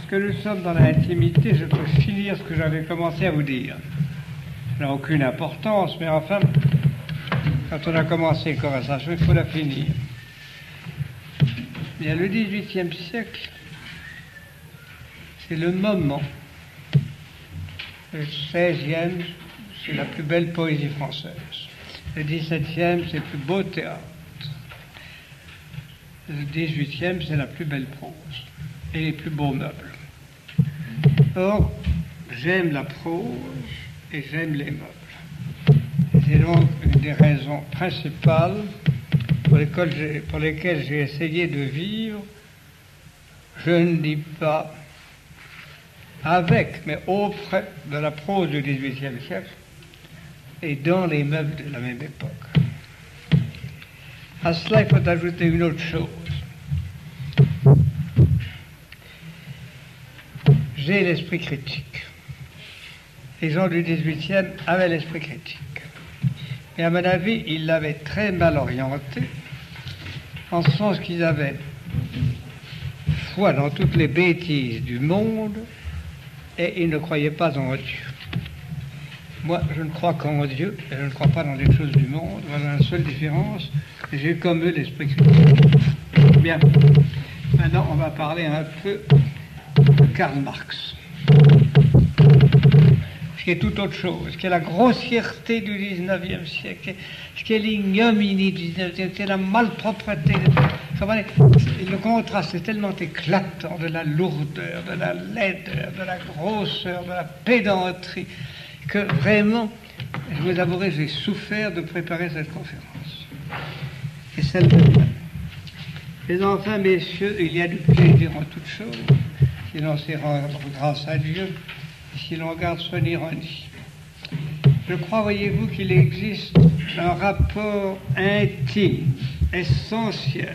Puisque nous sommes dans l'intimité, je peux finir ce que j'avais commencé à vous dire. Ça n'a aucune importance, mais enfin, quand on a commencé une conversation, il faut la finir. Bien, le XVIIIe siècle, c'est le moment. Le XVIe, c'est la plus belle poésie française. Le XVIIe, c'est le plus beau théâtre. Le XVIIIe, c'est la plus belle prose et les plus beaux meubles. Or, j'aime la prose et j'aime les meubles. C'est donc une des raisons principales pour lesquelles j'ai essayé de vivre. Je ne dis pas avec, mais auprès de la prose du XVIIIe siècle et dans les meubles de la même époque. À cela, il faut ajouter une autre chose. J'ai l'esprit critique. Les gens du XVIIIe avaient l'esprit critique. Et à mon avis, ils l'avaient très mal orienté, en ce sens qu'ils avaient foi dans toutes les bêtises du monde et ils ne croyaient pas en Dieu. Moi, je ne crois qu'en Dieu et je ne crois pas dans les choses du monde. Voilà la seule différence. J'ai comme eux l'esprit critique. Bien. Maintenant, on va parler un peu de Karl Marx. Ce qui est tout autre chose, ce qui est la grossièreté du XIXe siècle, ce qui est l'ignominie du XIXe siècle, c'est la malpropreté. Le contraste est tellement éclatant de la lourdeur, de la laideur, de la grosseur, de la pédanterie, que vraiment, je vous avouerai, j'ai souffert de préparer cette conférence. Et celle de demain. Mais enfin, messieurs, il y a du plaisir en toutes choses, sinon c'est rendre grâce à Dieu, si l'on garde son ironie. Je crois, voyez-vous, qu'il existe un rapport intime, essentiel,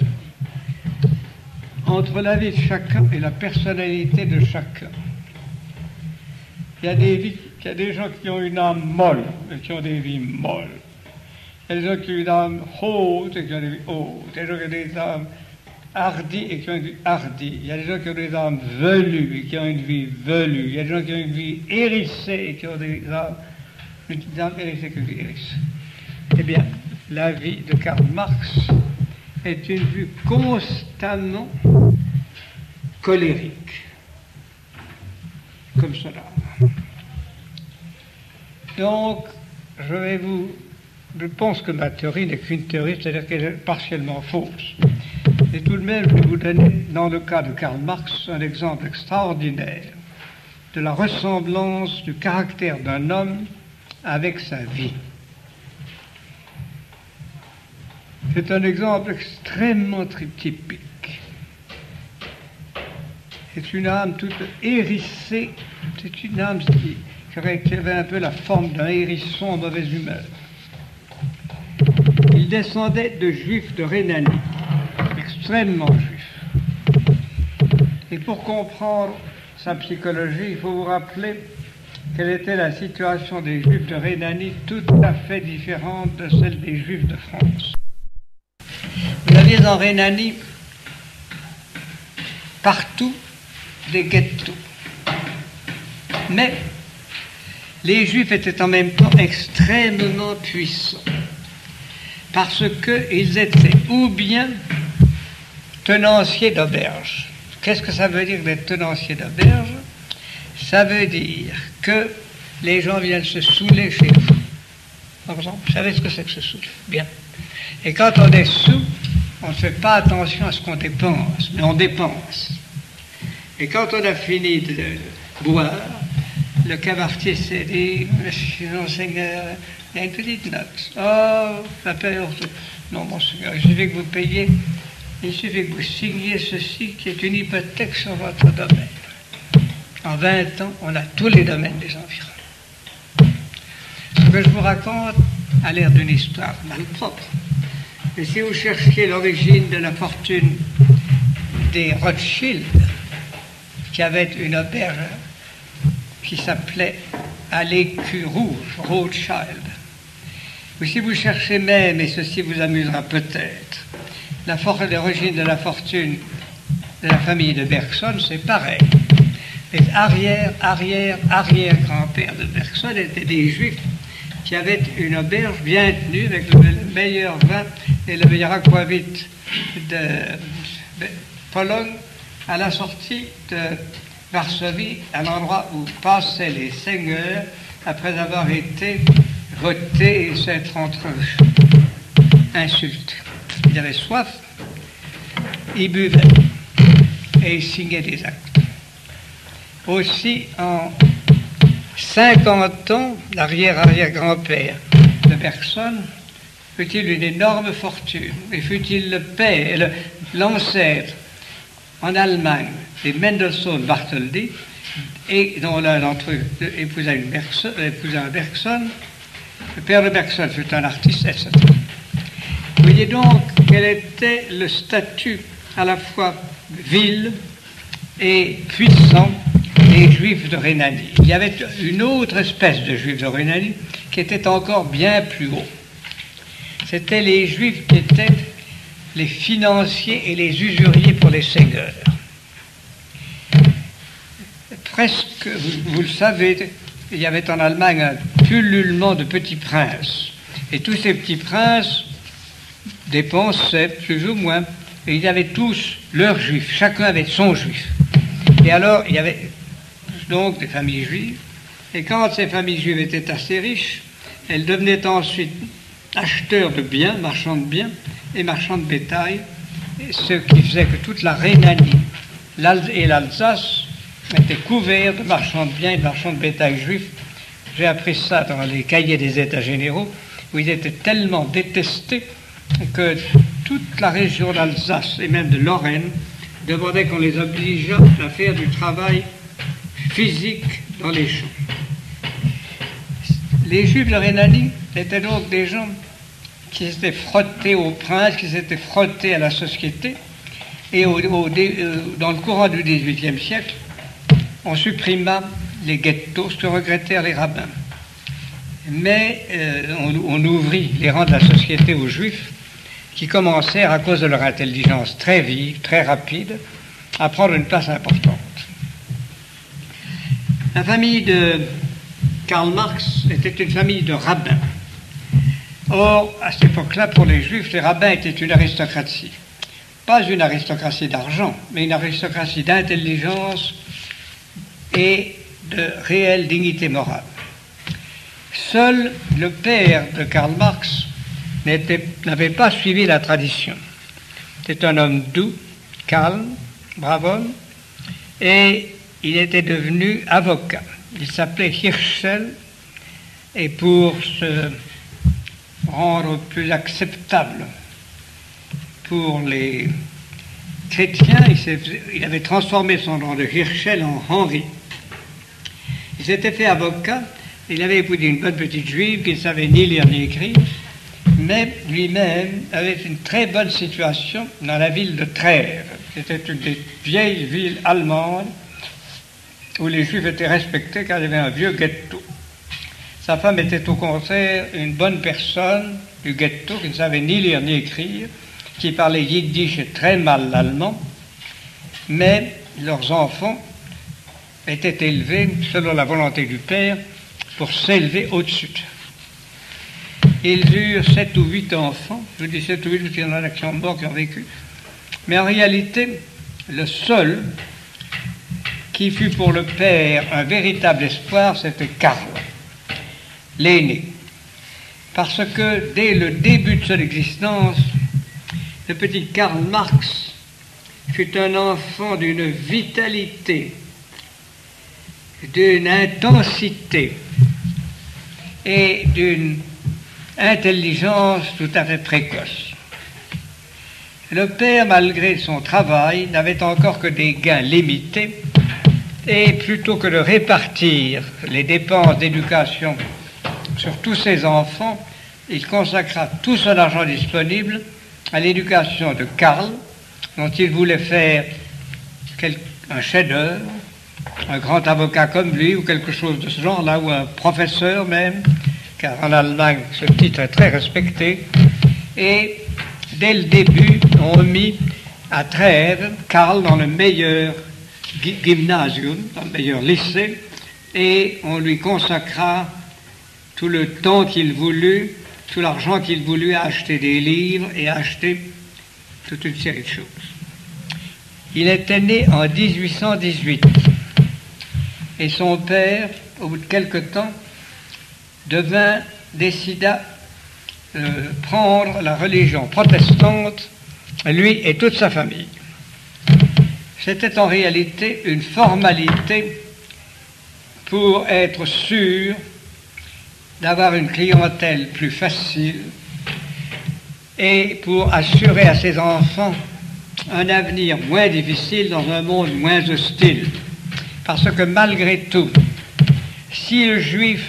entre la vie de chacun et la personnalité de chacun. Il y a des gens qui ont une âme molle et qui ont des vies molles. Il y a des gens qui ont une âme haute et qui ont des vies hautes. Il y a des gens qui ont des âmes hardies et qui ont une vie hardie. Il y a des gens qui ont des âmes velues et qui ont une vie velue. Il y a des gens qui ont une vie hérissée et qui ont des âmes hérissées que vie hérissée. Eh bien, la vie de Karl Marx est une vue constamment colérique, comme cela. Donc, je pense que ma théorie n'est qu'une théorie, c'est-à-dire qu'elle est partiellement fausse. Et tout de même, je vais vous donner, dans le cas de Karl Marx, un exemple extraordinaire de la ressemblance du caractère d'un homme avec sa vie. C'est un exemple extrêmement typique. C'est une âme toute hérissée, c'est une âme qui avait un peu la forme d'un hérisson en mauvaise humeur. Il descendait de juifs de Rhénanie, extrêmement juifs. Et pour comprendre sa psychologie, il faut vous rappeler quelle était la situation des juifs de Rhénanie, tout à fait différente de celle des juifs de France. Vous aviez en Rhénanie partout des ghettos. Mais les Juifs étaient en même temps extrêmement puissants parce qu'ils étaient ou bien tenanciers d'auberges. Qu'est-ce que ça veut dire d'être tenancier d'auberge? Ça veut dire que les gens viennent se saouler chez vous. Par exemple, vous savez ce que c'est que se saouler? Bien. Et quand on est sous, on ne fait pas attention à ce qu'on dépense, mais on dépense. Et quand on a fini de boire, le cabaretier s'est dit, monsieur, monseigneur, il y a une petite note. Oh, la période. Non, monseigneur, il suffit que vous payiez, il suffit que vous signiez ceci qui est une hypothèque sur votre domaine. En 20 ans, on a tous les domaines des environs. Ce que je vous raconte a l'air d'une histoire malpropre. Et si vous cherchiez l'origine de la fortune des Rothschild, qui avait une auberge qui s'appelait à l'écu rouge, Rothschild. Ou si vous cherchez même, et ceci vous amusera peut-être, l'origine de la fortune de la famille de Bergson, c'est pareil. Les arrière-grands-pères de Bergson étaient des juifs qui avaient une auberge bien tenue avec le meilleur vin et le meilleur aquavit de Pologne à la sortie de Varsovie, à l'endroit où passaient les seigneurs après avoir été votés et s'être entre insultés. Ils avaient soif, ils buvaient et ils signaient des actes. Aussi, en 50 ans, l'arrière-arrière-grand-père de Bergson fut-il une énorme fortune, et fut-il le père, l'ancêtre en Allemagne des Mendelssohn Bartholdy, et dont l'un d'entre eux épousa un Bergson. Le père de Bergson fut un artiste, etc. Vous voyez donc quel était le statut à la fois vil et puissant des Juifs de Rhénanie. Il y avait une autre espèce de Juifs de Rhénanie qui était encore bien plus haut. C'était les Juifs qui étaient les financiers et les usuriers pour les seigneurs. Presque, vous le savez, il y avait en Allemagne un pullulement de petits princes. Et tous ces petits princes dépensaient plus ou moins. Et ils avaient tous leurs juifs. Chacun avait son juif. Et alors, il y avait donc des familles juives. Et quand ces familles juives étaient assez riches, elles devenaient ensuite acheteurs de biens, marchands de biens et marchands de bétail. Et ce qui faisait que toute la Rhénanie et l'Alsace étaient couverts de marchands de biens et de marchands de bétail juifs. J'ai appris ça dans les cahiers des États généraux, où ils étaient tellement détestés que toute la région d'Alsace et même de Lorraine demandaient qu'on les obligeât à faire du travail physique dans les champs. Les Juifs de Rhénanie étaient donc des gens qui s'étaient frottés aux princes, qui s'étaient frottés à la société, et dans le courant du XVIIIe siècle, on supprima les ghettos, ce que regrettèrent les rabbins. Mais on ouvrit les rangs de la société aux Juifs, qui commencèrent, à cause de leur intelligence très vive, très rapide, à prendre une place importante. La famille de Karl Marx était une famille de rabbins. Or, à cette époque-là, pour les Juifs, les rabbins étaient une aristocratie. Pas une aristocratie d'argent, mais une aristocratie d'intelligence et de réelle dignité morale. Seul le père de Karl Marx n'avait pas suivi la tradition. C'était un homme doux, calme, brave homme, et il était devenu avocat. Il s'appelait Hirschel, et pour se rendre plus acceptable pour les chrétiens, il avait transformé son nom de Hirschel en Henri. Il s'était fait avocat, il avait épousé une bonne petite juive qui ne savait ni lire ni écrire, mais lui-même avait une très bonne situation dans la ville de Trèves. C'était une des vieilles villes allemandes où les Juifs étaient respectés car il y avait un vieux ghetto. Sa femme était au contraire une bonne personne du ghetto qui ne savait ni lire ni écrire, qui parlait yiddish et très mal l'allemand, mais leurs enfants étaient élevés selon la volonté du père pour s'élever au-dessus. Ils eurent 7 ou 8 enfants, je dis 7 ou 8 parce qu'il y en a qui sont morts, qui ont vécu, mais en réalité, le seul qui fut pour le père un véritable espoir, c'était Karl, l'aîné. Parce que dès le début de son existence, le petit Karl Marx fut un enfant d'une vitalité, d'une intensité et d'une intelligence tout à fait précoce. Le père, malgré son travail, n'avait encore que des gains limités, et plutôt que de répartir les dépenses d'éducation sur tous ses enfants, il consacra tout son argent disponible à l'éducation de Karl, dont il voulait faire un chef-d'œuvre, un grand avocat comme lui, ou quelque chose de ce genre-là, ou un professeur même, car en Allemagne, ce titre est très respecté. Et dès le début, on mit à Trèves Karl dans le meilleur gymnasium, d'ailleurs lycée, et on lui consacra tout le temps qu'il voulut, tout l'argent qu'il voulut à acheter des livres et à acheter toute une série de choses. Il était né en 1818 et son père, au bout de quelque temps, décida de prendre la religion protestante, lui et toute sa famille. C'était en réalité une formalité pour être sûr d'avoir une clientèle plus facile et pour assurer à ses enfants un avenir moins difficile dans un monde moins hostile. Parce que malgré tout, si le juif,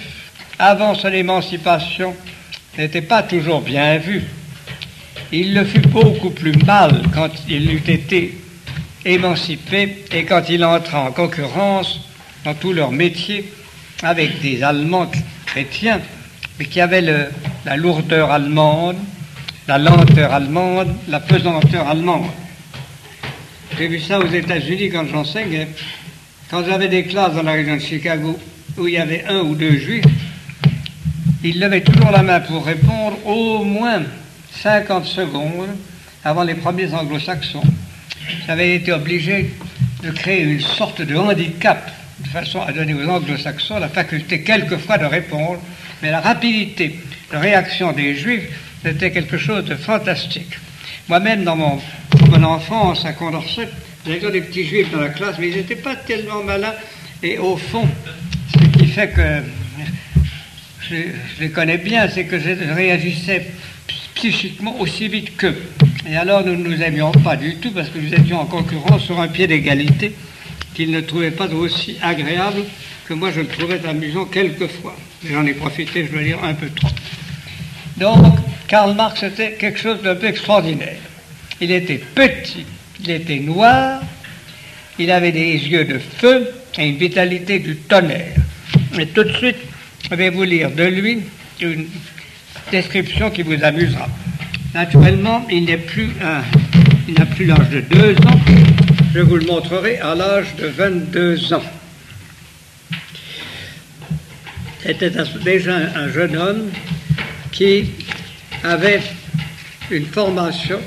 avant son émancipation, n'était pas toujours bien vu, il le fut beaucoup plus mal quand il eut été émancipé et quand il entra en concurrence dans tous leurs métiers avec des Allemands chrétiens, mais qui avaient la lourdeur allemande, la lenteur allemande, la pesanteur allemande. J'ai vu ça aux États-Unis quand j'enseignais. Quand j'avais des classes dans la région de Chicago où il y avait 1 ou 2 juifs, ils levaient toujours la main pour répondre au moins 50 secondes avant les premiers anglo-saxons. J'avais été obligé de créer une sorte de handicap de façon à donner aux anglo-saxons la faculté quelquefois de répondre, mais la rapidité de réaction des juifs, c'était quelque chose de fantastique. Moi-même, dans mon enfance à Condorcet, j'avais des petits juifs dans la classe, mais ils n'étaient pas tellement malins. Et au fond, ce qui fait que je les connais bien, c'est que je réagissais psychiquement aussi vite qu'eux. Et alors nous ne nous aimions pas du tout parce que nous étions en concurrence sur un pied d'égalité qu'ils ne trouvaient pas aussi agréable que moi je le trouvais amusant quelquefois. Mais j'en ai profité, je dois dire, un peu trop. Donc, Karl Marx était quelque chose d'un peu extraordinaire. Il était petit, il était noir, il avait des yeux de feu et une vitalité du tonnerre. Et tout de suite, je vais vous lire de lui une description qui vous amusera. Naturellement, il n'a plus l'âge de 2 ans. Je vous le montrerai à l'âge de 22 ans. C'était déjà un jeune homme qui avait une formation,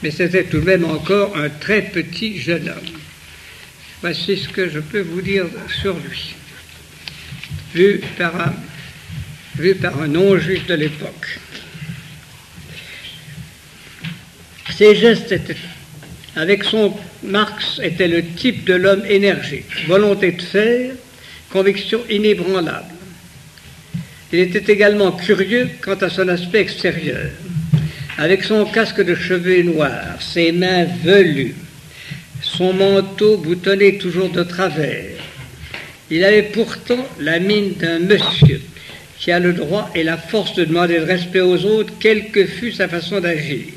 mais c'était tout de même encore un très petit jeune homme. Voici ce que je peux vous dire sur lui, vu par un non-juif de l'époque. Ses gestes étaient, Marx était le type de l'homme énergique, volonté de faire, conviction inébranlable. Il était également curieux quant à son aspect extérieur, avec son casque de cheveux noirs, ses mains velues, son manteau boutonné toujours de travers. Il avait pourtant la mine d'un monsieur qui a le droit et la force de demander le respect aux autres, quelle que fût sa façon d'agir.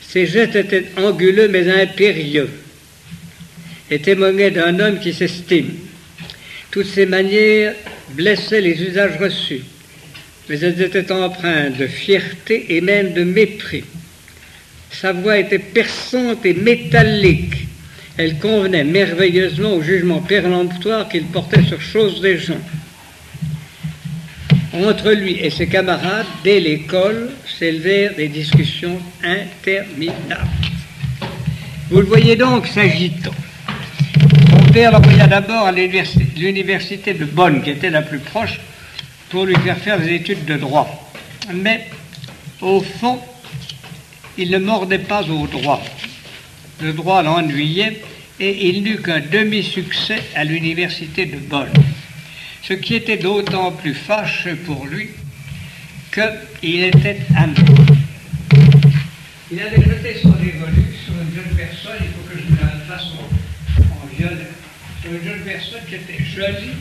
Ses gestes étaient anguleux mais impérieux et témoignaient d'un homme qui s'estime. Toutes ses manières blessaient les usages reçus, mais elles étaient empreintes de fierté et même de mépris. Sa voix était perçante et métallique. Elle convenait merveilleusement au jugement péremptoire qu'il portait sur choses des gens. Entre lui et ses camarades, dès l'école, s'élevèrent des discussions interminables. Vous le voyez donc s'agitant. Son père l'envoya d'abord à l'université de Bonn, qui était la plus proche, pour lui faire des études de droit. Mais, au fond, il ne mordait pas au droit. Le droit l'ennuyait et il n'eut qu'un demi-succès à l'université de Bonn. Ce qui était d'autant plus fâcheux pour lui qu'il était amoureux. Il avait jeté son dévolu sur une jeune personne, il faut que je me la fasse en violet, sur une jeune personne qui était jolie,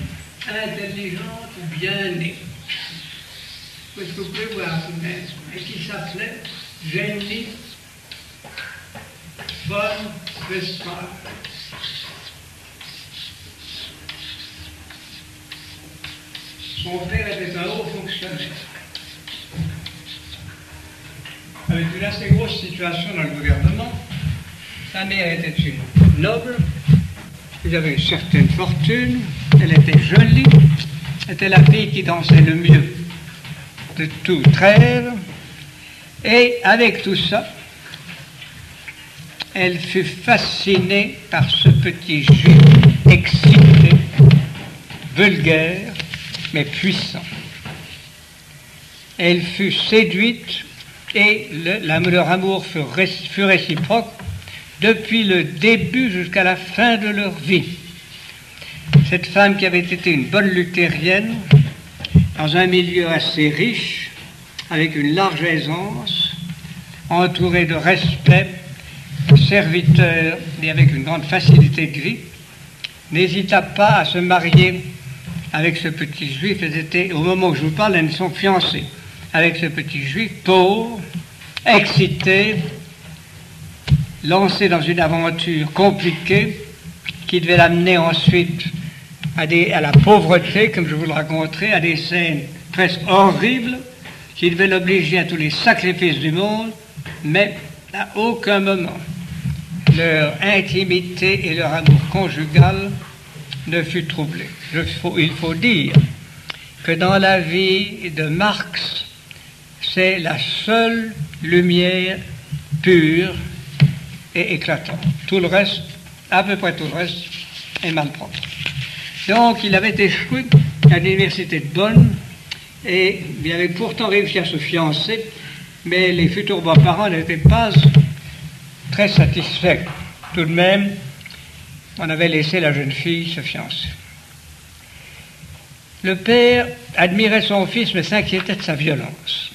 intelligente ou bien née. Vous pouvez voir tout de même, et qui s'appelait Jenny von Westphal. Son père était un haut fonctionnaire, avec une assez grosse situation dans le gouvernement. Sa mère était une noble, Il avait une certaine fortune, elle était jolie, c'était la fille qui dansait le mieux de tout Trèves, et avec tout ça, elle fut fascinée par ce petit juif excité, vulgaire, mais puissant. Elle fut séduite et leur amour fut réciproque depuis le début jusqu'à la fin de leur vie. Cette femme qui avait été une bonne luthérienne, dans un milieu assez riche, avec une large aisance, entourée de respect, serviteurs et avec une grande facilité de vie, n'hésita pas à se marier avec ce petit juif. Elles étaient, au moment où je vous parle, elles sont fiancées avec ce petit juif, pauvre, excité, lancé dans une aventure compliquée qui devait l'amener ensuite à la pauvreté, comme je vous le raconterai, à des scènes presque horribles, qui devaient l'obliger à tous les sacrifices du monde, mais à aucun moment leur intimité et leur amour conjugal ne fut troublé. Il faut dire que dans la vie de Marx, c'est la seule lumière pure et éclatante. Tout le reste, à peu près tout le reste, est mal propre. Donc, il avait échoué à l'université de Bonn et il avait pourtant réussi à se fiancer, mais les futurs beaux-parents n'étaient pas très satisfaits. Tout de même, on avait laissé la jeune fille se fiancer. Le père admirait son fils, mais s'inquiétait de sa violence.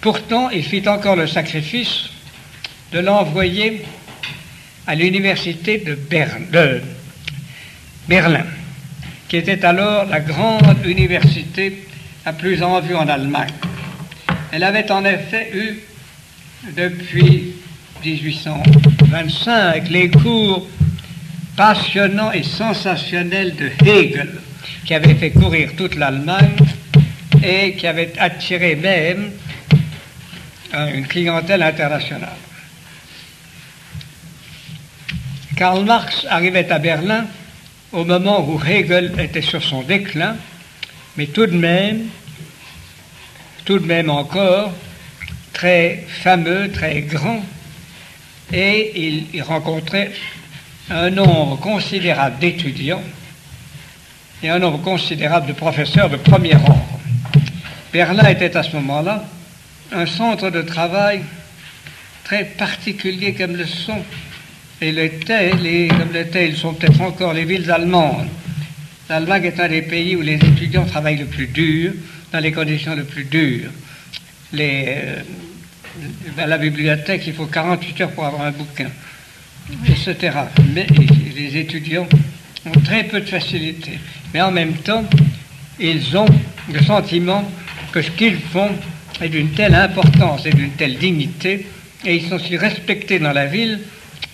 Pourtant, il fit encore le sacrifice de l'envoyer à l'université de Berlin, qui était alors la grande université la plus en vue en Allemagne. Elle avait en effet eu, depuis 1825, les cours passionnants et sensationnels de Hegel, qui avait fait courir toute l'Allemagne et qui avait attiré même une clientèle internationale. Karl Marx arrivait à Berlin au moment où Hegel était sur son déclin, mais tout de même encore très fameux, très grand, et il rencontrait un nombre considérable d'étudiants et un nombre considérable de professeurs de premier ordre. Berlin était à ce moment-là un centre de travail très particulier comme le sont, et comme l'étaient, ils sont peut-être encore les villes allemandes. L'Allemagne est un des pays où les étudiants travaillent le plus dur, dans les conditions les plus dures. À la bibliothèque, il faut 48 heures pour avoir un bouquin, etc. Mais les étudiants ont très peu de facilité. Mais en même temps, ils ont le sentiment que ce qu'ils font est d'une telle importance et d'une telle dignité, et ils sont si respectés dans la ville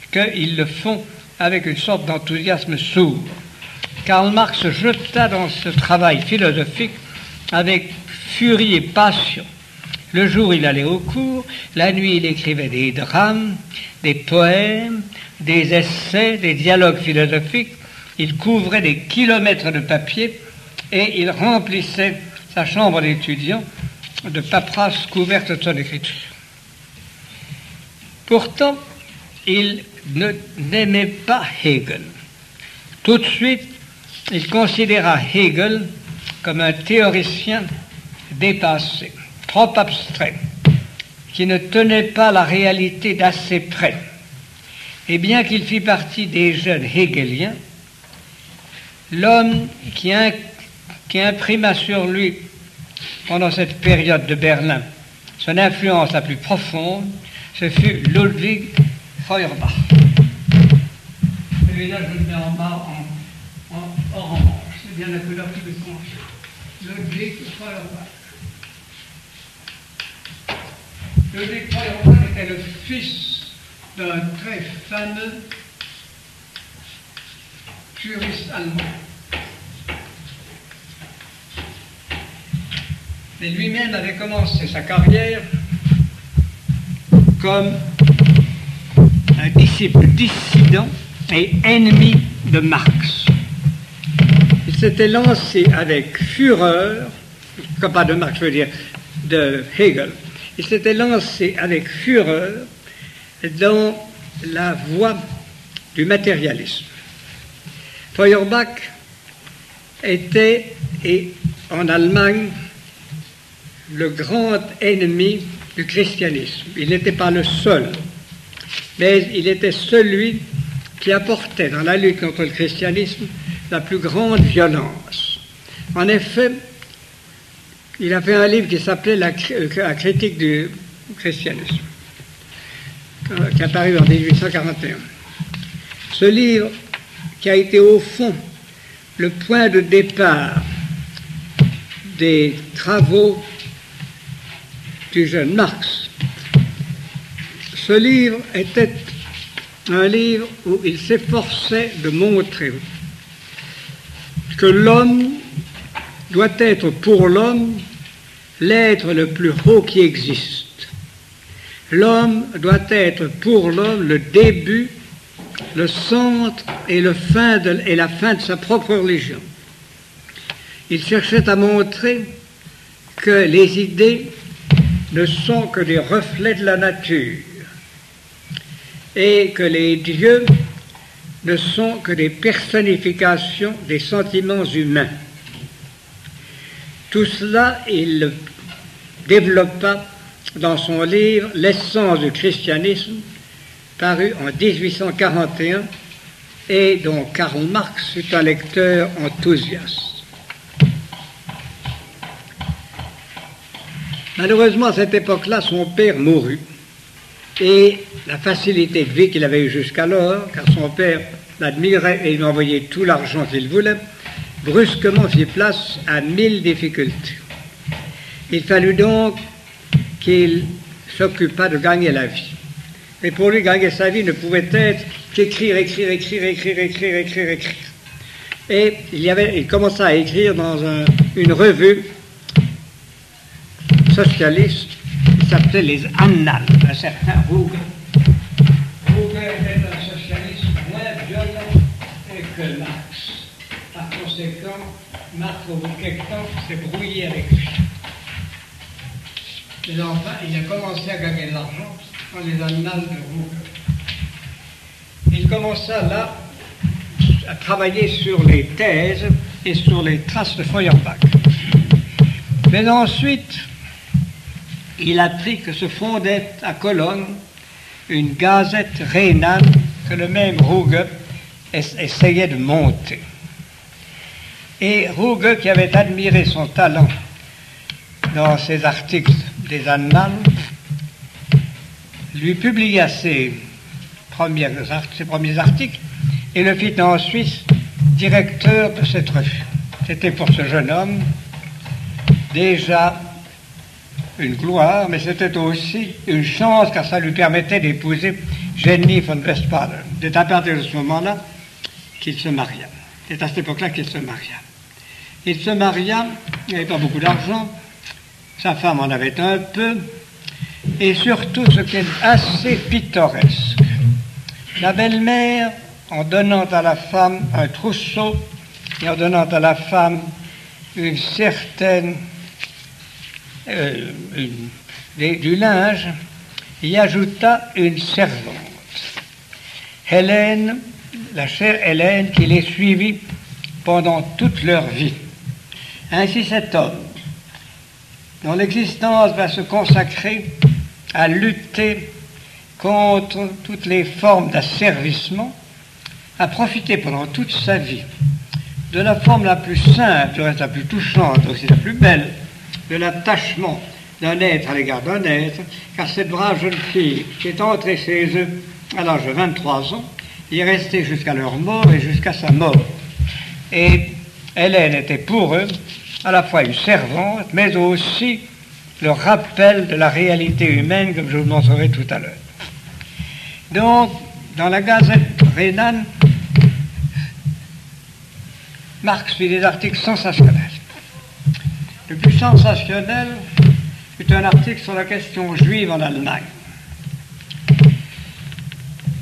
qu'ils le font avec une sorte d'enthousiasme sourd. Karl Marx se jeta dans ce travail philosophique avec furie et passion. Le jour, il allait au cours, la nuit, il écrivait des drames, des poèmes, des essais, des dialogues philosophiques. Il couvrait des kilomètres de papier et il remplissait sa chambre d'étudiant de paperasses couvertes de son écriture. Pourtant, il n'aimait pas Hegel. Tout de suite, il considéra Hegel comme un théoricien dépassé, trop abstrait, qui ne tenait pas la réalité d'assez près. Et bien qu'il fît partie des jeunes hegeliens, l'homme qui imprima sur lui, pendant cette période de Berlin, son influence la plus profonde, ce fut Ludwig Feuerbach. Celui-là, je le mets en bas en orange. C'est bien la couleur qui me penche. Ludwig Feuerbach. Ludwig Feuerbach était le fils d'un très fameux juriste allemand. Mais lui-même avait commencé sa carrière comme un disciple dissident et ennemi de Marx. Il s'était lancé avec fureur, pas de Marx, je veux dire, de Hegel, il s'était lancé avec fureur dans la voie du matérialisme. Feuerbach était, et en Allemagne, le grand ennemi du christianisme. Il n'était pas le seul, mais il était celui qui apportait dans la lutte contre le christianisme la plus grande violence. En effet, il a fait un livre qui s'appelait La critique du christianisme, qui est apparu en 1841. Ce livre, qui a été au fond le point de départ des travaux du jeune Marx, ce livre était un livre où il s'efforçait de montrer que l'homme doit être pour l'homme l'être le plus haut qui existe. L'homme doit être pour l'homme le début, le centre et la fin de sa propre religion. Il cherchait à montrer que les idées ne sont que des reflets de la nature et que les dieux ne sont que des personnifications des sentiments humains. Tout cela, il le développa dans son livre « L'essence du christianisme », paru en 1841 et dont Karl Marx fut un lecteur enthousiaste. Malheureusement, à cette époque-là, son père mourut. Et la facilité de vie qu'il avait eue jusqu'alors, car son père l'admirait et lui envoyait tout l'argent qu'il voulait, brusquement fit place à 1000 difficultés. Il fallut donc qu'il s'occupât de gagner la vie. Et pour lui, gagner sa vie ne pouvait être qu'écrire. Et il commença à écrire dans une revue socialiste qui s'appelait Les Annales, un certain Ruge. Ruge était un socialiste moins violent que Marx. Par conséquent, Marx, au bout de quelque temps, s'est brouillé avec lui. Mais enfin, il a commencé à gagner de l'argent dans les Annales de Ruge. Il commença là à travailler sur les thèses et sur les traces de Feuerbach. Mais ensuite, il apprit que se fondait à Cologne une gazette rhénane que le même Ruge essayait de monter. Et Ruge, qui avait admiré son talent dans ses articles des Annales, lui publia ses premiers articles et le fit ensuite directeur de cette revue. C'était pour ce jeune homme déjà une gloire, mais c'était aussi une chance car ça lui permettait d'épouser Jenny von Westphalen. C'est à partir de ce moment-là qu'il se maria. C'est à cette époque-là qu'il se maria. Il se maria, il n'avait pas beaucoup d'argent, sa femme en avait un peu, et surtout ce qui est assez pittoresque. La belle-mère, en donnant à la femme un trousseau et en donnant à la femme une certaine du linge, y ajouta une servante, Hélène, la chère Hélène, qui les suivit pendant toute leur vie. Ainsi cet homme, dont l'existence va se consacrer à lutter contre toutes les formes d'asservissement, a profité pendant toute sa vie de la forme la plus simple, du reste la plus touchante, aussi la plus belle, de l'attachement d'un être à l'égard d'un être, car cette brave jeune fille qui est entrée chez eux à l'âge de 23 ans, y est restée jusqu'à leur mort et jusqu'à sa mort. Et Hélène était pour eux à la fois une servante, mais aussi le rappel de la réalité humaine, comme je vous le montrerai tout à l'heure. Donc, dans la Gazette rhénane, Marx fit des articles sensationnels. Le plus sensationnel fut un article sur la question juive en Allemagne.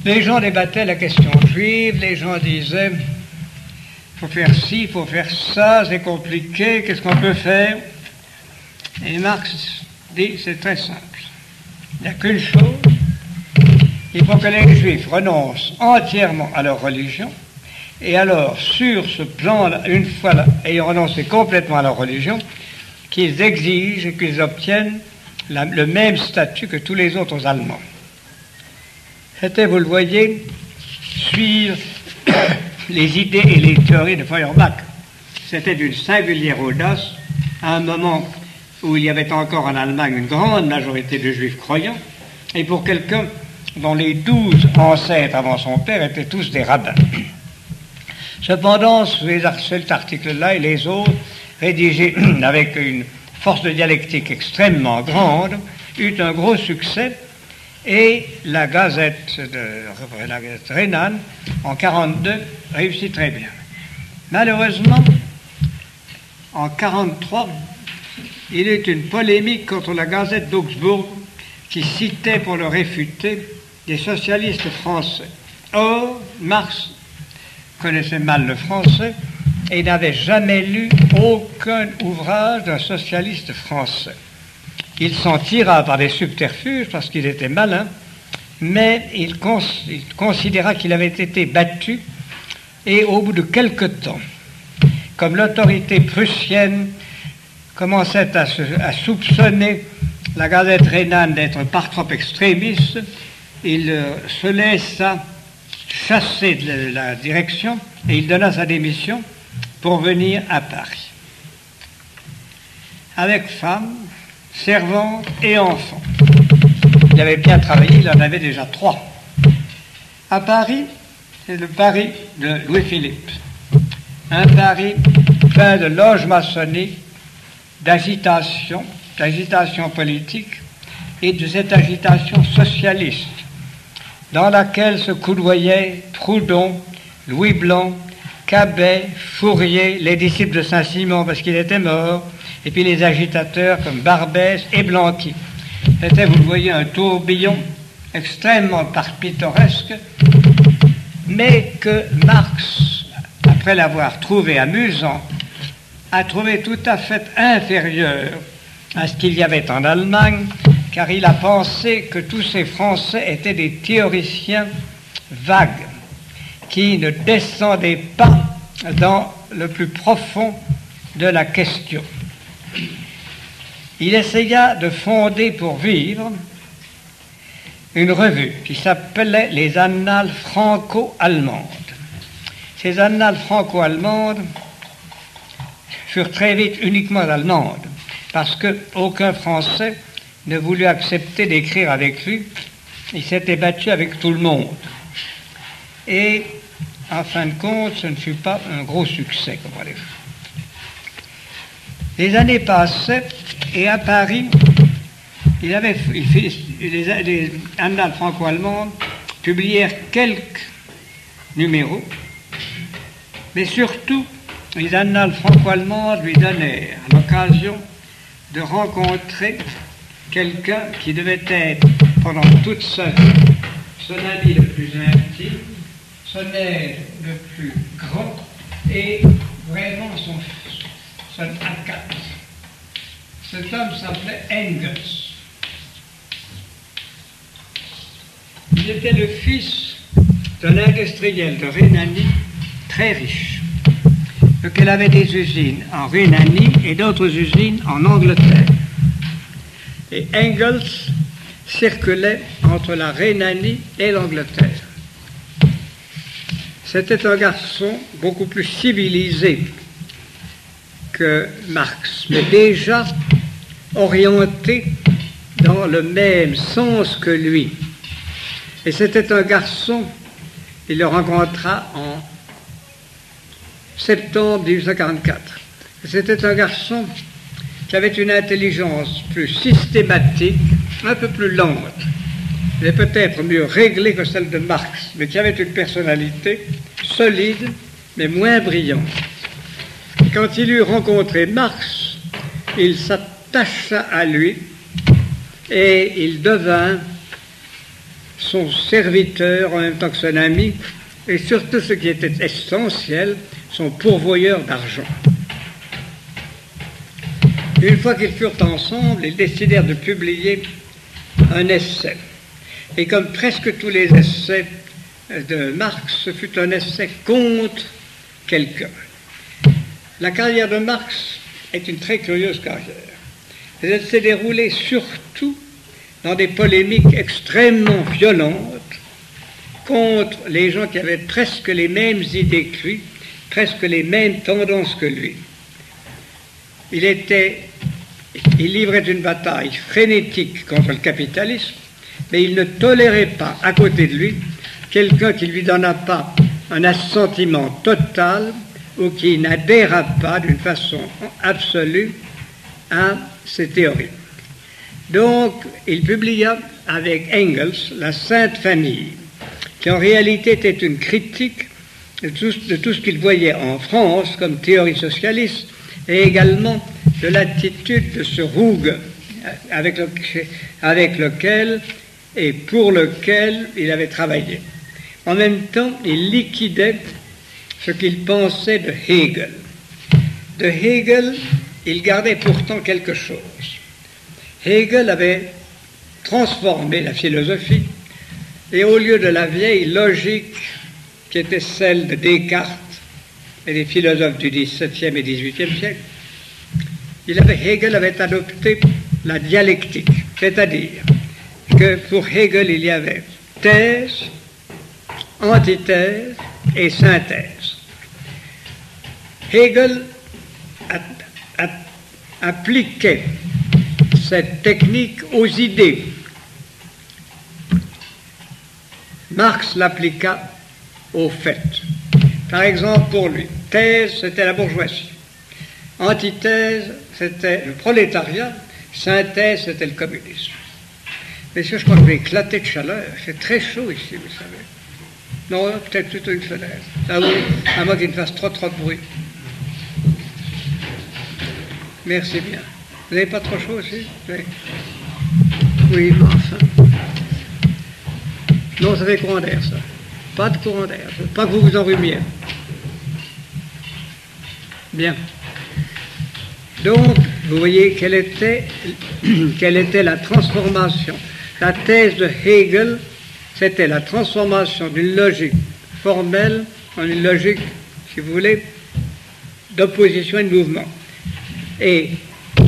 Les gens débattaient la question juive, les gens disaient il faut faire ci, il faut faire ça, c'est compliqué, qu'est-ce qu'on peut faire? Et Marx dit c'est très simple. Il n'y a qu'une chose, il faut que les Juifs renoncent entièrement à leur religion, et alors sur ce plan-là, une fois ayant renoncé complètement à leur religion, qu'ils exigent et qu'ils obtiennent le même statut que tous les autres Allemands. C'était, vous le voyez, suivre les idées et les théories de Feuerbach. C'était d'une singulière audace, à un moment où il y avait encore en Allemagne une grande majorité de Juifs croyants, et pour quelqu'un dont les 12 ancêtres avant son père étaient tous des rabbins. Cependant, cet article-là et les autres, rédigés avec une force de dialectique extrêmement grande, eut un gros succès, et la Gazette rhénane, en 1942, réussit très bien. Malheureusement, en 1943, il y eut une polémique contre la Gazette d'Augsbourg qui citait pour le réfuter des socialistes français. Or, Marx connaissait mal le français et n'avait jamais lu aucun ouvrage d'un socialiste français. Il s'en tira par des subterfuges parce qu'il était malin, mais il considéra qu'il avait été battu, et au bout de quelque temps, comme l'autorité prussienne commençait à soupçonner la Gazette rhénane d'être par trop extrémiste, il se laissa chasser de la direction et il donna sa démission pour venir à Paris. Avec femme, servante et enfants. Il avait bien travaillé, il en avait déjà 3. À Paris, c'est le Paris de Louis-Philippe. Un Paris plein de loges maçonniques, d'agitation politique et de cette agitation socialiste dans laquelle se coudoyaient Proudhon, Louis Blanc, Cabet, Fourier, les disciples de Saint-Simon parce qu'il était mort, et puis les agitateurs comme Barbès et Blanqui. C'était, vous le voyez, un tourbillon extrêmement pittoresque, mais que Marx, après l'avoir trouvé amusant, a trouvé tout à fait inférieur à ce qu'il y avait en Allemagne, car il a pensé que tous ces Français étaient des théoriciens vagues, qui ne descendaient pas dans le plus profond de la question. Il essaya de fonder pour vivre une revue qui s'appelait les Annales franco-allemandes. Ces Annales franco-allemandes furent très vite uniquement allemandes, parce qu'aucun Français ne voulut accepter d'écrire avec lui. Il s'était battu avec tout le monde. Et, en fin de compte, ce ne fut pas un gros succès, comme on l'a vu. Les années passaient, et à Paris, les Annales franco-allemandes publièrent quelques numéros, mais surtout, les Annales franco-allemandes lui donnèrent l'occasion de rencontrer quelqu'un qui devait être, pendant toute sa vie, son ami le plus intime, son aide le plus grand, et vraiment son acate. Cet homme s'appelait Engels. Il était le fils d'un industriel de Rhénanie très riche, lequel avait des usines en Rhénanie et d'autres usines en Angleterre. Et Engels circulait entre la Rhénanie et l'Angleterre. C'était un garçon beaucoup plus civilisé que Marx, mais déjà orienté dans le même sens que lui. Et c'était un garçon, il le rencontra en septembre 1844. C'était un garçon qui avait une intelligence plus systématique, un peu plus lente, mais peut-être mieux réglée que celle de Marx, mais qui avait une personnalité solide, mais moins brillante. Quand il eut rencontré Marx, il s'attacha à lui et il devint son serviteur en même temps que son ami, et surtout ce qui était essentiel, son pourvoyeur d'argent. Une fois qu'ils furent ensemble, ils décidèrent de publier un essai. Et comme presque tous les essais de Marx, ce fut un essai contre quelqu'un. La carrière de Marx est une très curieuse carrière. Elle s'est déroulée surtout dans des polémiques extrêmement violentes contre les gens qui avaient presque les mêmes idées que lui, presque les mêmes tendances que lui. Il livrait une bataille frénétique contre le capitalisme, mais il ne tolérait pas, à côté de lui, quelqu'un qui ne lui donna pas un assentiment total ou qui n'adhéra pas d'une façon absolue à ses théories. Donc, il publia avec Engels La Sainte Famille, qui en réalité était une critique de tout ce qu'il voyait en France comme théorie socialiste, et également de l'attitude de ce Ruge avec lequel et pour lequel il avait travaillé. En même temps, il liquidait ce qu'il pensait de Hegel. De Hegel, il gardait pourtant quelque chose. Hegel avait transformé la philosophie, et au lieu de la vieille logique qui était celle de Descartes et des philosophes du XVIIe et XVIIIe siècle, Hegel avait adopté la dialectique, c'est-à-dire que pour Hegel, il y avait thèse, antithèse et synthèse. Hegel appliquait cette technique aux idées. Marx l'appliqua aux faits. Par exemple, pour lui, thèse, c'était la bourgeoisie. Antithèse, c'était le prolétariat. Synthèse, c'était le communisme. Messieurs, je crois que je vais éclater de chaleur. C'est très chaud ici, vous savez. Non, peut-être plutôt une fenêtre. Ah oui, à moins qu'il ne fasse trop de bruit. Merci bien. Vous n'avez pas trop chaud aussi? Oui. Oui, mais enfin. Non, ça fait courant d'air, ça. Pas de courant d'air. Pas que vous vous enrhumiez. Bien. Donc, vous voyez quelle était la transformation. La thèse de Hegel, c'était la transformation d'une logique formelle en une logique, si vous voulez, d'opposition et de mouvement. Et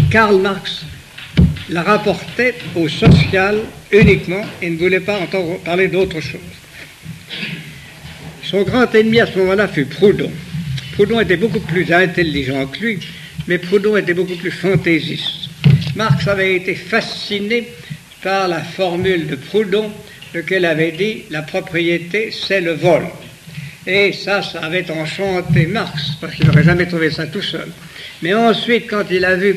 Karl Marx la rapportait au social uniquement et ne voulait pas entendre parler d'autre chose. Son grand ennemi à ce moment-là fut Proudhon. Proudhon était beaucoup plus intelligent que lui, mais Proudhon était beaucoup plus fantaisiste. Marx avait été fasciné par la formule de Proudhon, lequel avait dit « la propriété, c'est le vol ». Et ça avait enchanté Marx, parce qu'il n'aurait jamais trouvé ça tout seul. Mais ensuite, quand il a vu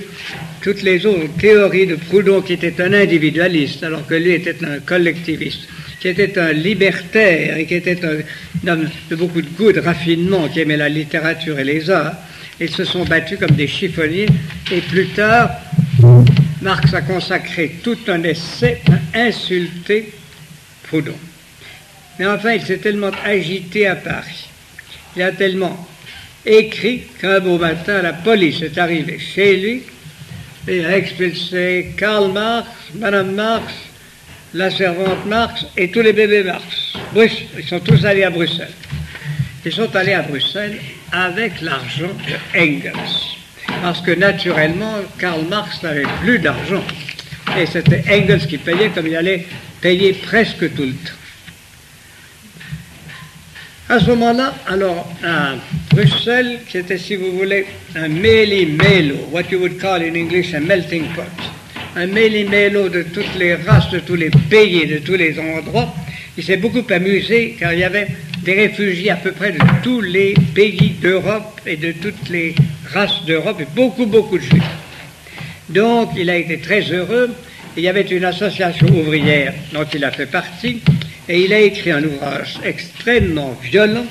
toutes les autres théories de Proudhon, qui était un individualiste, alors que lui était un collectiviste, qui était un libertaire et qui était un homme de beaucoup de goût, de raffinement, qui aimait la littérature et les arts, ils se sont battus comme des chiffonniers. Et plus tard, Marx a consacré tout un essai à insulter Proudhon. Mais enfin, il s'est tellement agité à Paris, il a tellement écrit qu'un beau matin, la police est arrivée chez lui et a expulsé Karl Marx, Madame Marx, la servante Marx et tous les bébés Marx. Ils sont tous allés à Bruxelles. Ils sont allés à Bruxelles avec l'argent de Engels. Parce que naturellement, Karl Marx n'avait plus d'argent. Et c'était Engels qui payait, comme il allait payer presque tout le temps. À ce moment-là, alors, à Bruxelles, qui était, si vous voulez, un méli-mélo, what you would call in English a melting pot, un méli-mélo de toutes les races, de tous les pays, de tous les endroits, il s'est beaucoup amusé, car il y avait des réfugiés à peu près de tous les pays d'Europe et de toutes les races d'Europe, et beaucoup, beaucoup de juifs. Donc, il a été très heureux. Il y avait une association ouvrière dont il a fait partie, et il a écrit un ouvrage extrêmement violent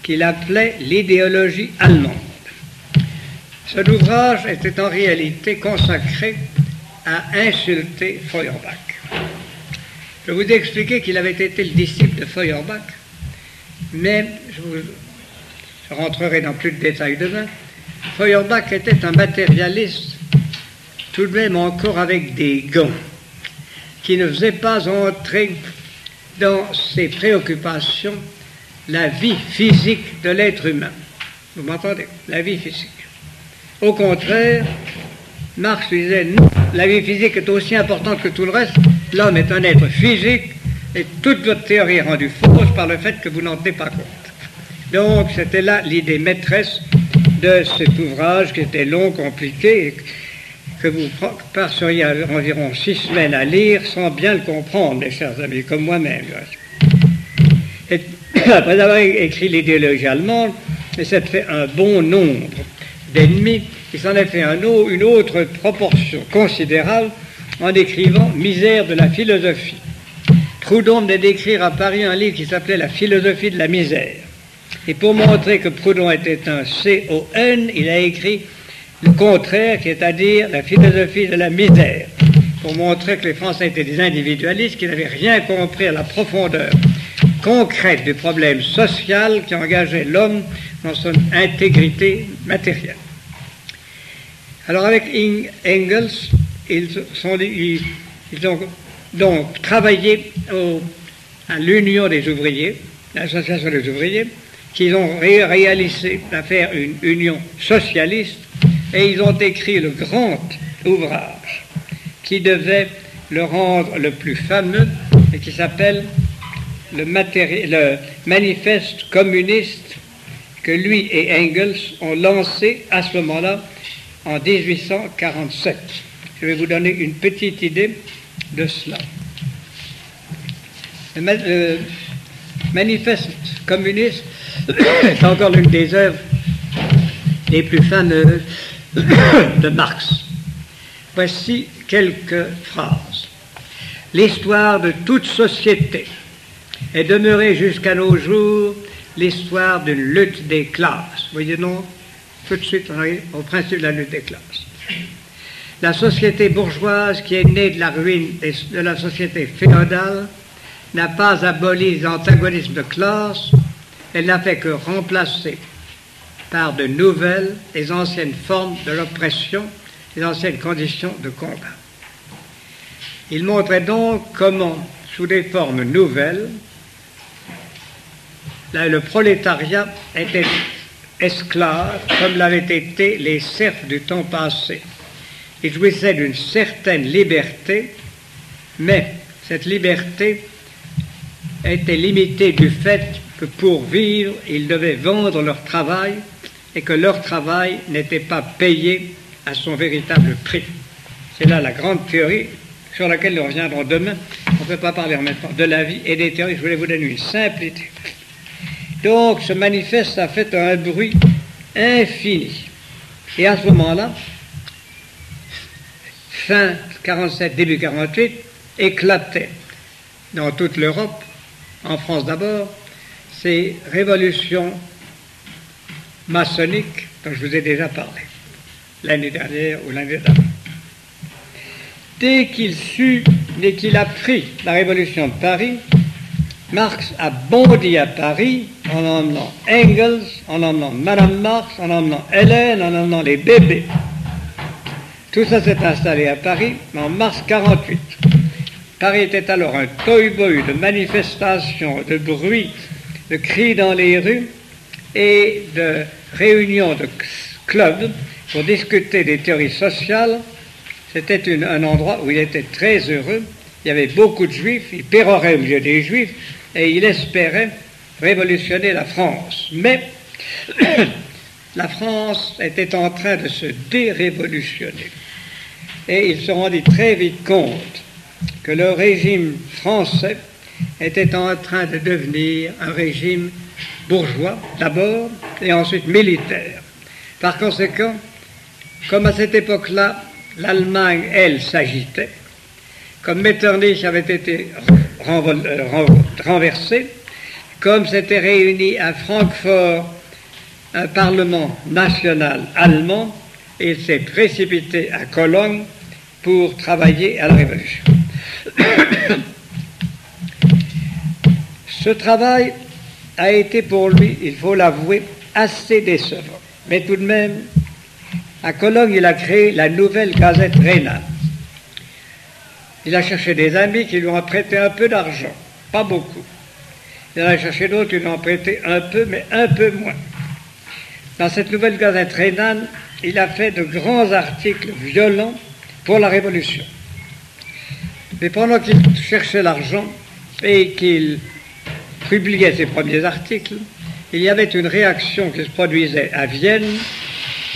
qu'il appelait « L'idéologie allemande ». Cet ouvrage était en réalité consacré à insulter Feuerbach. Je vous ai expliqué qu'il avait été le disciple de Feuerbach, mais je rentrerai dans plus de détails demain. Feuerbach était un matérialiste, tout de même encore avec des gants, qui ne faisait pas entrer dans ses préoccupations la vie physique de l'être humain. Vous m'entendez? La vie physique. Au contraire, Marx disait, non, la vie physique est aussi importante que tout le reste. L'homme est un être physique et toute votre théorie est rendue fausse par le fait que vous n'en tenez pas compte. Donc, c'était là l'idée maîtresse de cet ouvrage qui était long, compliqué, et que vous passeriez environ 6 semaines à lire sans bien le comprendre, mes chers amis, comme moi-même. Et après avoir écrit l'idéologie allemande, il s'est fait un bon nombre d'ennemis, il s'en est fait une autre proportion considérable en écrivant Misère de la philosophie. Proudhon venait d'écrire à Paris un livre qui s'appelait La philosophie de la misère. Et pour montrer que Proudhon était un C-O-N, il a écrit le contraire, c'est-à-dire la philosophie de la misère, pour montrer que les Français étaient des individualistes qui n'avaient rien compris à la profondeur concrète du problème social qui engageait l'homme dans son intégrité matérielle. Alors avec Engels, ils ont donc travaillé à l'Union des ouvriers, l'Association des ouvriers, qu'ils ont réalisé à faire une union socialiste, et ils ont écrit le grand ouvrage qui devait le rendre le plus fameux et qui s'appelle le manifeste communiste, que lui et Engels ont lancé à ce moment-là en 1847. Je vais vous donner une petite idée de cela. Le manifeste communiste est encore l'une des œuvres les plus fameuses de Marx. Voici quelques phrases. L'histoire de toute société est demeurée jusqu'à nos jours l'histoire d'une lutte des classes. Vous voyez, non? Tout de suite, on arrive au principe de la lutte des classes. La société bourgeoise, qui est née de la ruine de la société féodale, n'a pas aboli les antagonismes de classe, elle n'a fait que remplacer par de nouvelles les anciennes formes de l'oppression, les anciennes conditions de combat. Il montrait donc comment, sous des formes nouvelles, le prolétariat était esclave, comme l'avaient été les serfs du temps passé. Il jouissait d'une certaine liberté, mais cette liberté était limitée du fait que pour vivre, ils devaient vendre leur travail et que leur travail n'était pas payé à son véritable prix. C'est là la grande théorie sur laquelle nous reviendrons demain. On ne peut pas parler en même temps de la vie et des théories. Je voulais vous donner une simple idée. Donc, ce manifeste a fait un bruit infini. Et à ce moment-là, fin 47, début 48, éclataient dans toute l'Europe, en France d'abord, ces révolutions maçonniques dont je vous ai déjà parlé, l'année dernière ou l'année d'avant. Dès qu'il sut, dès qu'il a pris la révolution de Paris, Marx a bondi à Paris en emmenant Engels, en emmenant Madame Marx, en emmenant Hélène, en emmenant les bébés. Tout ça s'est installé à Paris en mars 48. Paris était alors un tohu-bohu de manifestations, de bruit, de cris dans les rues et de réunions de clubs pour discuter des théories sociales. C'était un endroit où il était très heureux. Il y avait beaucoup de juifs, il pérorait au milieu des juifs et il espérait révolutionner la France. Mais la France était en train de se dérévolutionner. Et il se rendit très vite compte que le régime français était en train de devenir un régime bourgeois d'abord et ensuite militaire. Par conséquent, comme à cette époque-là, l'Allemagne, elle, s'agitait, comme Metternich avait été renversé, comme s'était réuni à Francfort un parlement national allemand, il s'est précipité à Cologne pour travailler à la Révolution. Ce travail a été pour lui, il faut l'avouer, assez décevant. Mais tout de même, à Cologne, il a créé la nouvelle Gazette rhénane. Il a cherché des amis qui lui ont prêté un peu d'argent, pas beaucoup. Il en a cherché d'autres qui lui ont prêté un peu, mais un peu moins. Dans cette nouvelle Gazette rhénane, il a fait de grands articles violents pour la Révolution. Mais pendant qu'il cherchait l'argent et qu'il publiait ses premiers articles, il y avait une réaction qui se produisait à Vienne